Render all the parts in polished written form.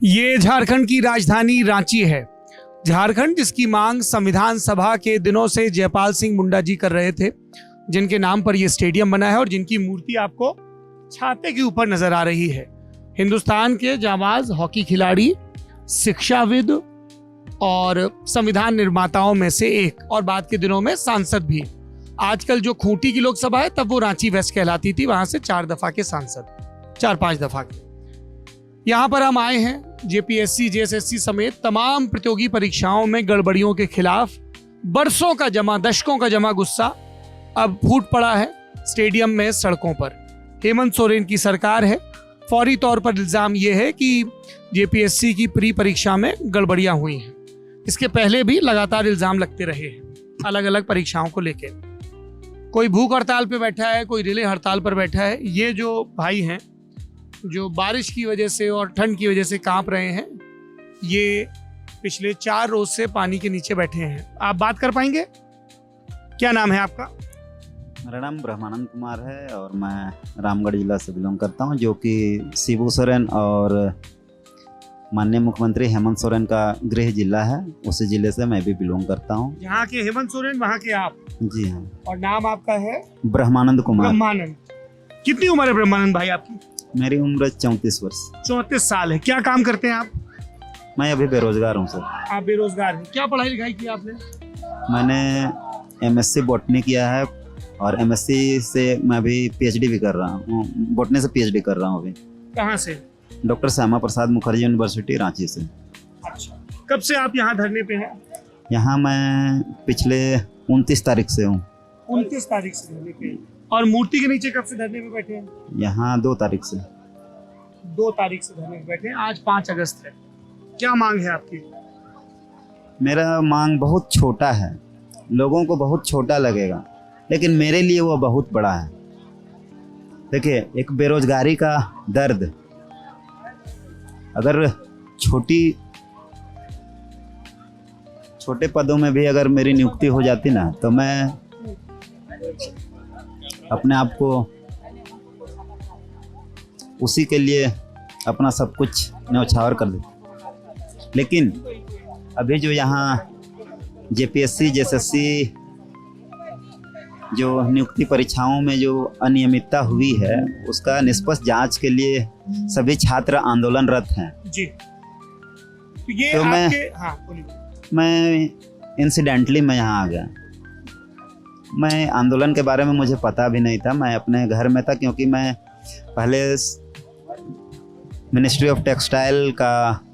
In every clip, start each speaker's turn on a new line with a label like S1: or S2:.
S1: ये झारखंड की राजधानी रांची है। झारखंड जिसकी मांग संविधान सभा के दिनों से जयपाल सिंह मुंडा जी कर रहे थे, जिनके नाम पर यह स्टेडियम बना है और जिनकी मूर्ति आपको छाते के ऊपर नजर आ रही है। हिंदुस्तान के जाबाज हॉकी खिलाड़ी, शिक्षाविद और संविधान निर्माताओं में से एक, और बाद के दिनों में सांसद भी। आजकल जो खूंटी की लोकसभा है तब वो रांची वेस्ट कहलाती थी, वहां से 4 दफा के सांसद, 4-5 दफा के। यहाँ पर हम आए हैं जेपीएससी, जेएसएससी समेत तमाम प्रतियोगी परीक्षाओं में गड़बड़ियों के खिलाफ। बरसों का जमा, दशकों का जमा गुस्सा अब फूट पड़ा है स्टेडियम में, सड़कों पर। हेमंत सोरेन की सरकार है। फौरी तौर पर इल्जाम यह है कि जेपीएससी की प्री परीक्षा में गड़बड़ियां हुई हैं। इसके पहले भी लगातार इल्जाम लगते रहे हैं अलग अलग परीक्षाओं को लेकर। कोई भूख हड़ताल पे बैठा है, कोई रिले हड़ताल पर बैठा है। ये जो भाई हैं जो बारिश की वजह से और ठंड की वजह से कांप रहे हैं, ये पिछले 4 रोज से पानी के नीचे बैठे हैं। आप बात कर पाएंगे? क्या नाम है आपका?
S2: मेरा नाम ब्रह्मानंद कुमार है और मैं रामगढ़ जिला से बिलोंग करता हूं, जो कि शिबू सोरेन और माननीय मुख्यमंत्री हेमंत सोरेन का गृह जिला है। उसी जिले से मैं भी बिलोंग करता हूं।
S1: यहाँ के हेमंत सोरेन, वहाँ के आप?
S2: जी हाँ।
S1: और नाम आपका है?
S2: ब्रह्मानंद कुमार।
S1: ब्रह्मानंद। कितनी उम्र है ब्रह्मानंद भाई आपकी?
S2: मेरी उम्र 34 वर्ष।
S1: 34 साल है। क्या काम करते हैं आप?
S2: मैं अभी बेरोजगार हूँ सर।
S1: आप बेरोजगार हैं। क्या पढ़ाई लिखाई की आपने?
S2: मैंने एमएससी बॉटनी किया है और एमएससी से मैं अभी पीएचडी भी कर रहा हूँ। बॉटनी से पीएचडी कर रहा हूँ अभी।
S1: कहाँ से?
S2: डॉक्टर श्यामा प्रसाद मुखर्जी यूनिवर्सिटी रांची से।
S1: अच्छा, कब से आप यहाँ धरने पे हैं?
S2: यहाँ मैं पिछले 29 तारीख से हूँ।
S1: 29 तारीख से धरने पे। और मूर्ति के नीचे कब से धरने पे बैठे हैं?
S2: यहाँ 2 तारीख से।
S1: 2 तारीख से धरने पे बैठे हैं। आज 5 अगस्त है। क्या मांग है आपकी?
S2: मेरा मांग बहुत छोटा है, लोगों को बहुत छोटा लगेगा, लेकिन मेरे लिए वो बहुत बड़ा है। देखिए, एक बेरोजगारी का दर्द, अगर छोटे पदों में भी अगर मेरी नियुक्ति हो जाती ना, तो मैं अपने आप को उसी के लिए अपना सब कुछ न्यौछावर कर देता। लेकिन अभी जो यहाँ जेपीएससी, जेएसएससी जो नियुक्ति परीक्षाओं में जो अनियमितता हुई है, उसका निष्पक्ष जांच के लिए सभी छात्र आंदोलनरत हैं।
S1: जी। तो ये
S2: तो मैं इंसिडेंटली मैं यहाँ आ गया। मैं आंदोलन के बारे में मुझे पता भी नहीं था। मैं अपने घर में था, क्योंकि मैं पहले मिनिस्ट्री ऑफ टेक्सटाइल का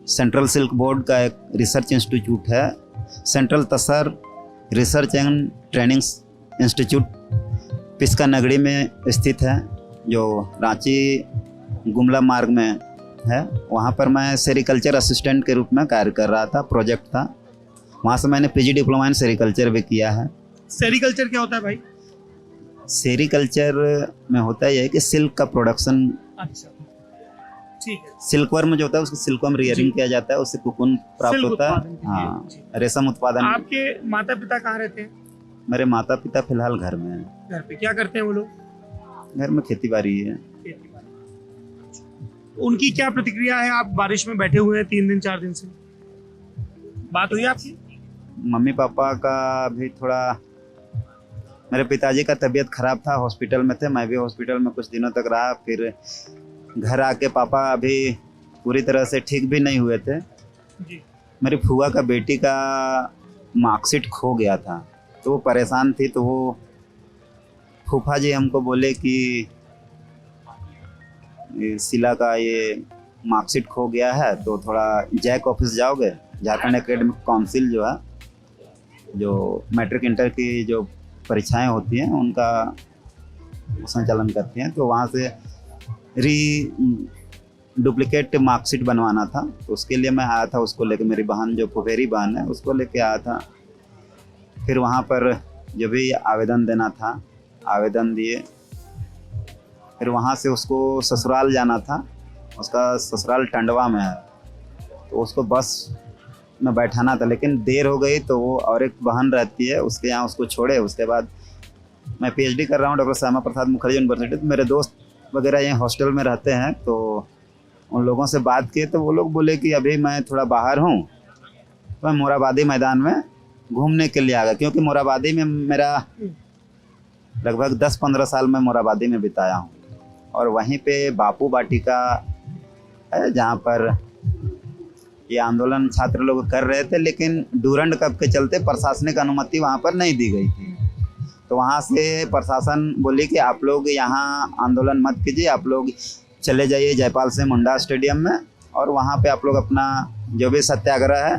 S2: सेंट्रल सिल्क बोर्ड का एक रिसर्च इंस्टीट्यूट है, central tasar research and training institute Piska Nagri में स्थित है, जो रांची गुमला मार्ग में है। वहाँ पर मैं सेरिकल्चर असिस्टेंट के रूप में कार्य कर रहा था, प्रोजेक्ट था। वहाँ से मैंने पीजी डिप्लोमा इन सेरिकल्चर भी किया है।
S1: सेरिकल्चर क्या होता है भाई?
S2: सेरिकल्चर में होता है यह कि सिल्क का प्रोडक्शन।
S1: अच्छा, ठीक है।
S2: सिल्कवर्म जो होता है उसको सिल्कवर्म रियरिंग किया जाता है, उससे कुकुन प्राप्त होता है। हाँ, रेशम उत्पादन।
S1: आपके माता पिता कहाँ रहते हैं?
S2: मेरे माता पिता फिलहाल घर में हैं।
S1: घर पे क्या करते हैं वो लोग?
S2: घर में खेती बाड़ी है।
S1: उनकी क्या प्रतिक्रिया है? आप बारिश में बैठे हुए हैं 3 दिन 4 दिन से, बात हुई आपकी?
S2: मम्मी पापा का भी थोड़ा, मेरे पिताजी का तबीयत खराब था, हॉस्पिटल में थे। मैं भी हॉस्पिटल में कुछ दिनों तक रहा। फिर घर आके पापा अभी पूरी तरह से ठीक भी नहीं हुए थे
S1: जी। मेरी
S2: मेरी फूआ का बेटी का मार्कशीट खो गया था, तो वो परेशान थी। तो वो फूफा जी हमको बोले कि शिला का ये मार्कशीट खो गया है, तो थोड़ा जैक ऑफिस जाओगे। झारखंड एकेडमिक काउंसिल जो है, जो मैट्रिक इंटर की जो परीक्षाएं होती हैं उनका संचालन करती हैं, तो वहाँ से डुप्लीकेट मार्कशीट बनवाना था। तो उसके लिए मैं आया था, उसको लेके। मेरी बहन जो फुफेरी बहन है, उसको लेके आया था। फिर वहाँ पर जो भी आवेदन देना था, आवेदन दिए। फिर वहाँ से उसको ससुराल जाना था, उसका ससुराल टंडवा में है, तो उसको बस में बैठाना था। लेकिन देर हो गई, तो वो और एक बहन रहती है उसके यहाँ, उसको छोड़े। उसके बाद मैं पीएचडी कर रहा हूँ डॉक्टर श्यामा प्रसाद मुखर्जी यूनिवर्सिटी। तो मेरे दोस्त वगैरह यहाँ हॉस्टल में रहते हैं, तो उन लोगों से बात किए तो वो लोग बोले कि अभी मैं थोड़ा बाहर हूँ, तो मैं मोराबादी मैदान में घूमने के लिए आ गया, क्योंकि मोराबादी में मेरा लगभग 10-15 साल मैं मोराबादी में बिताया हूँ। और वहीं पे बापू वाटिका है जहाँ पर ये आंदोलन छात्र लोग कर रहे थे, लेकिन डूरंड कप के चलते प्रशासनिक अनुमति वहाँ पर नहीं दी गई थी। तो वहाँ से प्रशासन बोली कि आप लोग यहाँ आंदोलन मत कीजिए, आप लोग चले जाइए जयपाल सिंह मुंडा स्टेडियम में, और वहाँ पे आप लोग अपना जो भी सत्याग्रह है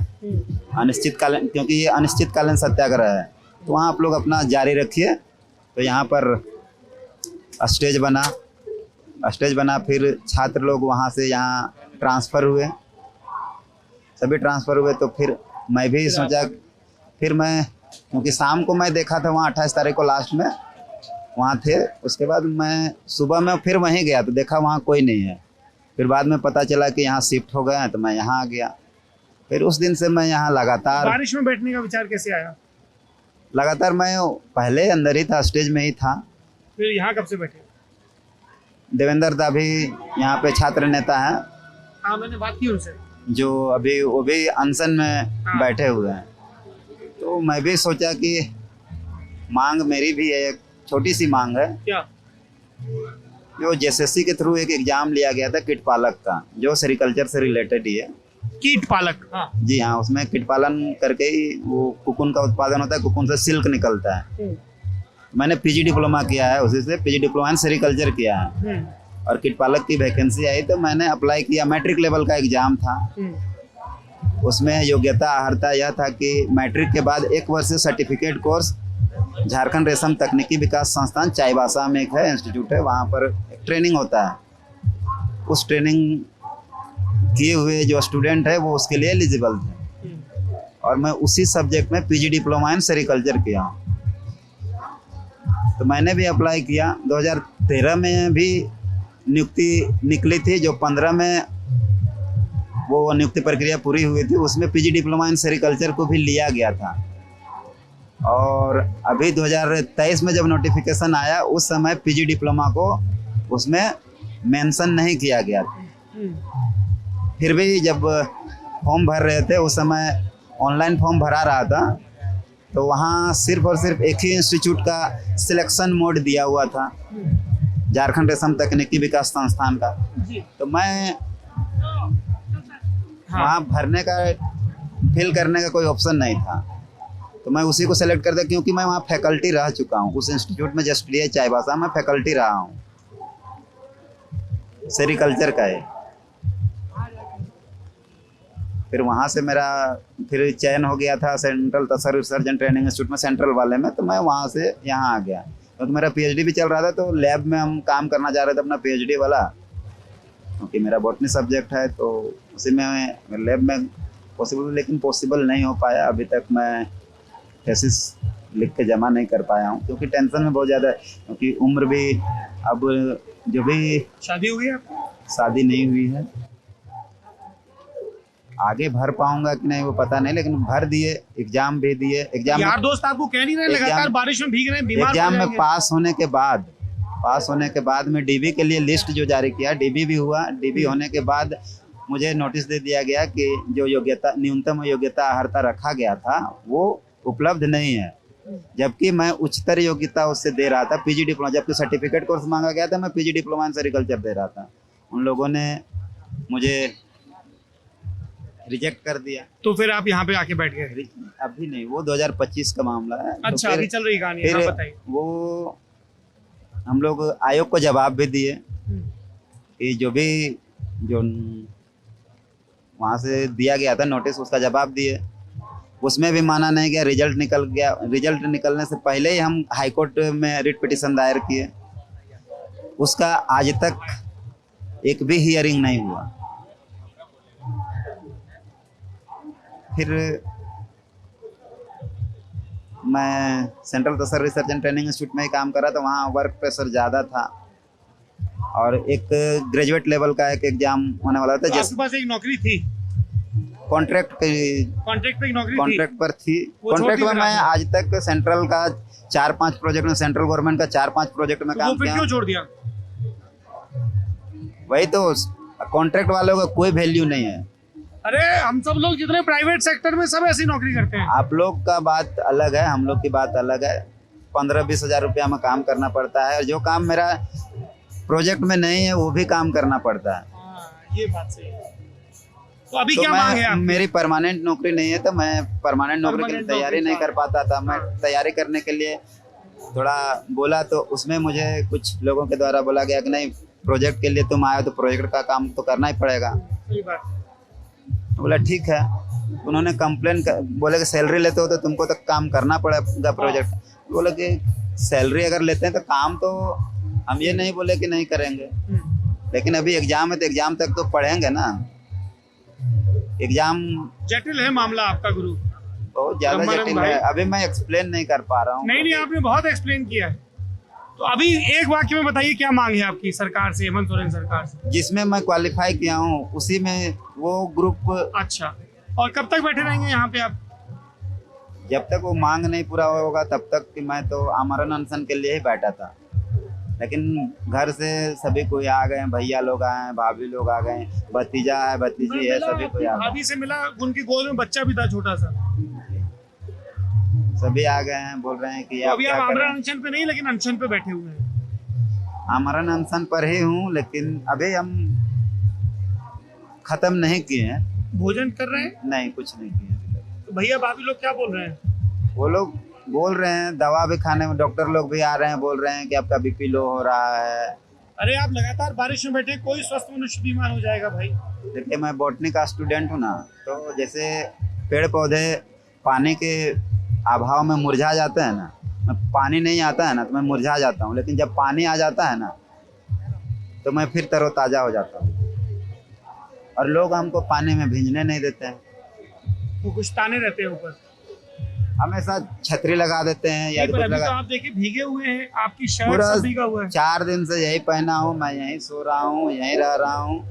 S2: अनिश्चितकालीन, क्योंकि ये अनिश्चितकालीन सत्याग्रह है, तो वहाँ आप लोग अपना जारी रखिए। तो यहाँ पर स्टेज बना, फिर छात्र लोग वहाँ से यहाँ ट्रांसफ़र हुए, सभी ट्रांसफ़र हुए। तो फिर मैं भी सोचा, फिर मैं, क्योंकि शाम को मैं देखा था वहाँ 28 तारीख को लास्ट में वहाँ थे, उसके बाद मैं सुबह में फिर वहीं गया तो देखा वहाँ कोई नहीं है। फिर बाद में पता चला कि यहाँ शिफ्ट हो गए हैं, तो मैं यहाँ आ गया। फिर उस दिन से मैं यहाँ लगातार।
S1: बारिश में बैठने का विचार कैसे आया?
S2: लगातार मैं पहले अंदर ही था, स्टेज में ही था।
S1: फिर यहाँ कब से बैठे?
S2: देवेंद्र दा भी यहाँ पे छात्र नेता हैं।
S1: हाँ, मैंने बात की उनसे, जो
S2: अभी वो भी अनशन में बैठे हुए हैं। तो मैं भी सोचा कि मांग मेरी भी है, एक छोटी सी मांग है।
S1: क्या?
S2: जो जेएसएससी के थ्रू एक एग्जाम लिया गया था कीट पालक का, जो सेरिकल्चर से रिलेटेड ही है।
S1: कीट पालक? हाँ
S2: जी हाँ, उसमें कीट पालन करके ही वो कुकुन का उत्पादन होता है, कुकुन से सिल्क निकलता है। मैंने पीजी डिप्लोमा किया है, उसी से पीजी डिप्लोमा इन सेरिकल्चर किया है। और कीट पालक की वैकेंसी आई तो मैंने अप्लाई किया। मैट्रिक लेवल का एग्जाम था, उसमें योग्यता अर्हता यह था कि मैट्रिक के बाद 1 वर्षीय सर्टिफिकेट कोर्स झारखंड रेशम तकनीकी विकास संस्थान चाईबासा में एक है, इंस्टीट्यूट है, वहाँ पर एक ट्रेनिंग होता है। उस ट्रेनिंग किए हुए जो स्टूडेंट है वो उसके लिए एलिजिबल थे, और मैं उसी सब्जेक्ट में पीजी डिप्लोमा इन सेरिकल्चर किया हूँ। तो मैंने भी अप्लाई किया। 2013 में भी नियुक्ति निकली थी, जो 15 में वो नियुक्ति प्रक्रिया पूरी हुई थी, उसमें पीजी डिप्लोमा इन सेरिकल्चर को भी लिया गया था। और अभी 2023 में जब नोटिफिकेशन आया, उस समय पीजी डिप्लोमा को उसमें मेंशन नहीं किया गया था। फिर भी जब फॉर्म भर रहे थे, उस समय ऑनलाइन फॉर्म भरा रहा था, तो वहाँ सिर्फ और सिर्फ एक ही इंस्टीट्यूट का सिलेक्शन मोड दिया हुआ था, झारखंड रेशम तकनीकी विकास संस्थान का। तो मैं वहाँ भरने का, फिल करने का कोई ऑप्शन नहीं था, तो मैं उसी को सेलेक्ट कर दिया, क्योंकि मैं वहाँ फैकल्टी रह चुका हूँ। उस इंस्टीट्यूट में जस्ट लिया चाईबासा में फैकल्टी रहा हूँ, सेरिकल्चर का है। फिर वहाँ से मेरा फिर चयन हो गया था central tasar research and training institute में, सेंट्रल वाले में। तो मैं वहाँ से यहाँ आ गया, क्योंकि मेरा पीएचडी भी चल रहा था, तो लैब में हम काम करना चाह रहे थे अपना पीएचडी वाला, क्योंकि मेरा बॉटनी सब्जेक्ट है। तो उसी में लैब में पॉसिबल, लेकिन पॉसिबल नहीं हो पाया। अभी तक मैं थीसिस लिख के जमा नहीं कर पाया हूँ, क्योंकि टेंशन में बहुत ज़्यादा है, क्योंकि उम्र भी, अब जो भी
S1: शादी हुई है आपकी?
S2: शादी नहीं हुई है। आगे भर पाऊंगा कि नहीं वो पता नहीं, लेकिन भर दिए, एग्जाम भी दिए। एग्जाम
S1: यार दोस्त आपको कह नहीं रहे लगातार बारिश में भीग रहे हैं, बीमार
S2: एग्जाम में पास होने के बाद में डीबी के लिए लिस्ट जो जारी किया, डीबी भी हुआ। डीबी होने के बाद मुझे नोटिस दे दिया गया कि जो योग्यता, न्यूनतम योग्यता अर्हता रखा गया था वो उपलब्ध नहीं है, जबकि मैं उच्चतर योग्यता उससे दे रहा था, पीजी डिप्लोमा। जबकि सर्टिफिकेट कोर्स मांगा गया था, मैं पीजी डिप्लोमा इन सेरिकल्चर दे रहा था। उन लोगों ने मुझे रिजेक्ट कर दिया।
S1: तो फिर आप यहाँ पे आके बैठ गए?
S2: अभी नहीं, वो 2025 का मामला है।
S1: अच्छा,
S2: तो
S1: अभी चल रही कहानी है, बताइए।
S2: वो हम लोग आयोग को जवाब भी दिए कि जो वहाँ से दिया गया था नोटिस, उसका जवाब दिए। उसमें भी माना नहीं गया, रिजल्ट निकल गया। रिजल्ट निकलने से पहले ही हम हाई कोर्ट में रिट पिटीशन दायर किए, उसका आज तक एक भी हियरिंग नहीं हुआ। फिर मैं central tasar research and training institute में ही काम कर रहा था, वहाँ वर्क प्रेशर ज़्यादा था, और एक ग्रेजुएट लेवल का एक एग्जाम होने वाला था।
S1: तो आपके पास एक नौकरी थी?
S2: कॉन्ट्रैक्ट पे
S1: नौकरी
S2: कॉन्ट्रैक्ट पर थी। कॉन्ट्रैक्ट में मैं आज तक सेंट्रल का 4-5 प्रोजेक्ट में, सेंट्रल गवर्नमेंट का 4-5 प्रोजेक्ट में काम किया।
S1: क्यों छोड़ दिया?
S2: वही तो कॉन्ट्रैक्ट वालों का कोई वैल्यू नहीं है।
S1: अरे हम सब लोग जितने प्राइवेट सेक्टर में सब ऐसी नौकरी करते हैं।
S2: आप लोग का बात अलग है, हम लोग की बात अलग है। 15-20 हज़ार रुपया में काम करना पड़ता है, और जो काम मेरा प्रोजेक्ट में नहीं है वो भी काम करना पड़ता है।
S1: ये बात सही है। तो अभी
S2: तो
S1: क्या मांग है आपकी?
S2: मेरी परमानेंट नौकरी नहीं है, तो मैं परमानेंट नौकरी के लिए
S1: Permanent
S2: तैयारी
S1: नौकरी
S2: नहीं कर पाता था। मैं तैयारी करने के लिए थोड़ा बोला, तो उसमें मुझे कुछ लोगों के द्वारा बोला गया कि नहीं, प्रोजेक्ट के लिए तुम आए तो प्रोजेक्ट का काम तो करना ही पड़ेगा।
S1: सही बात।
S2: बोला ठीक है। उन्होंने कंप्लेन बोले कि सैलरी लेते हो तो तुमको तो काम करना पड़ेगा प्रोजेक्ट। बोले कि सैलरी अगर लेते हैं तो काम तो हम ये नहीं बोले कि नहीं करेंगे, लेकिन अभी एग्जाम है तो एग्जाम तक तो पढ़ेंगे ना। एग्जाम
S1: जटिल है मामला आपका गुरु,
S2: बहुत ज्यादा
S1: ब्रह्मानंद
S2: जटिल
S1: भाई।
S2: है, अभी मैं एक्सप्लेन नहीं कर पा रहा हूँ।
S1: नहीं आपने बहुत एक्सप्लेन किया है। तो अभी एक वाक्य में बताइए क्या मांग है आपकी सरकार से, हेमंत सोरेन सरकार से?
S2: जिसमें मैं क्वालिफाई किया हूँ उसी में वो ग्रुप।
S1: अच्छा, और कब तक बैठे रहेंगे यहाँ पे आप?
S2: जब तक वो मांग नहीं पूरा होगा तब तक कि मैं तो आमरण अनशन के लिए ही बैठा था, लेकिन घर से सभी कोई आ गए, भैया लोग आए हैं, भाभी लोग आ गए, भतीजा है, भतीजी है, सभी कोई आ गए।
S1: भाभी से मिला, उनकी गोद में बच्चा भी था छोटा सा।
S2: सभी आ गए हैं, बोल रहे हैं कि
S1: तो अभी
S2: क्या
S1: आप
S2: करें?
S1: आमरण अनशन पे नहीं, लेकिन अनशन पे बैठे हुए हैं।
S2: आमरण अनशन पर ही हूँ, लेकिन अभी हम खत्म नहीं किए हैं।
S1: भोजन कर रहे हैं?
S2: नहीं, कुछ नहीं किए अभी तक।
S1: तो भैया भाभी लोग क्या बोल रहे हैं?
S2: वो लोग बोल रहे हैं दवा भी खाने में, डॉक्टर लोग भी आ रहे हैं, बोल रहे हैं कि आपका बीपी लो हो रहा है।
S1: अरे आप लगातार बारिश में बैठे, कोई स्वस्थ मनुष्य बीमार हो जाएगा भाई।
S2: देखिए मैं बॉटनी का स्टूडेंट हूँ ना, तो जैसे पेड़ पौधे पानी के अभाव में मुरझा जाते हैं ना, पानी नहीं आता है ना तो मैं मुरझा जाता हूँ, लेकिन जब पानी आ जाता है ना तो मैं फिर तरोताज़ा हो जाता हूँ। और लोग हमको पानी में भींजने नहीं देते हैं,
S1: वो कुछ ताने रहते हैं ऊपर,
S2: हमेशा छतरी लगा देते हैं या
S1: पर
S2: कुछ
S1: अभी तो
S2: लगा।
S1: आप देखिए भीगे हुए हैं, आपकी शर्ट
S2: पूरा
S1: सब भीगा हुआ है।
S2: 4 दिन से यही पहना हूँ, मैं यहीं सो रहा हूँ, यहीं रह रहा हूँ,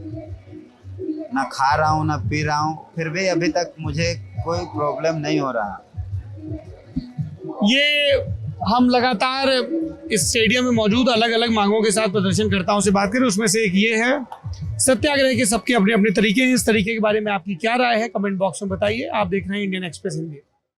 S2: ना खा रहा हूँ ना पी रहा हूँ, फिर भी अभी तक मुझे कोई प्रॉब्लम नहीं हो रहा।
S1: ये हम लगातार इस स्टेडियम में मौजूद अलग अलग मांगों के साथ प्रदर्शनकर्ताओं से बात करें, उसमें से एक ये है। सत्याग्रह के सबके अपने अपने तरीके हैं, इस तरीके के बारे में आपकी क्या राय है कमेंट बॉक्स में बताइए। आप देख रहे हैं इंडियन एक्सप्रेस हिंदी।